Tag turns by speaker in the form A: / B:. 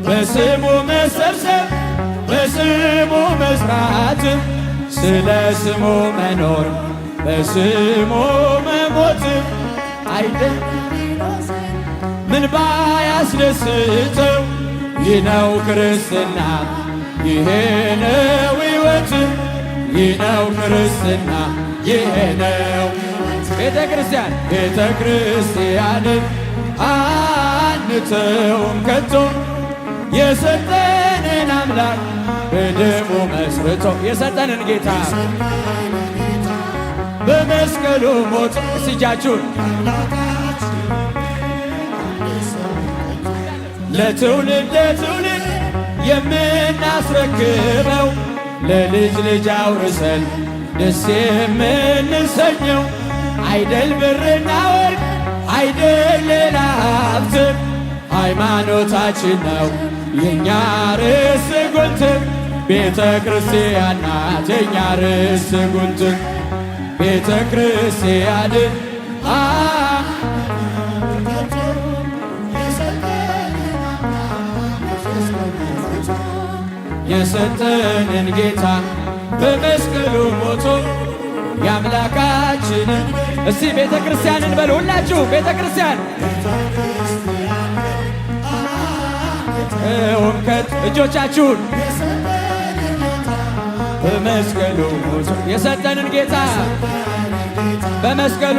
A: በስሙ መሰብሰብ በስሙ መስራት ስለ ስሙ መኖር በስሙ መሞት አይደል ምን ባያስደስተው ይህ ነው ክርስትና ይሄ ነው ሕይወት ይህ ነው ክርስትና ይሄ ነው ቤተ ክርስቲያንን አንተውም ከቶ የሰጠንን አምላክ በደሙ መስርቶ የሰጠንን ጌታ በመስቀሉ ሞት እጃችሁን ለትውልድ ለትውልድ የምናስረክበው ለልጅ ልጅ አውርሰን ደስ የምንሰኘው አይደል ብርና ወርቅ አይደል ሌላ ሀብት ሃይማኖታችን ነው የእኛ ርዕስ ጉልት ቤተ ክርስቲያን ናት የእኛ ርዕስ ጉልት ቤተ ክርስቲያንን የሰጠንን ጌታ በመስቀሉ ሞቶ የአምላካችንን እስቲ ቤተ ክርስቲያንን በሉ ሁላችሁ ቤተ ክርስቲያን እውምከት እጆቻችሁን በመስቀሉ ሞቶ የሰጠንን ጌታ በመስቀሉ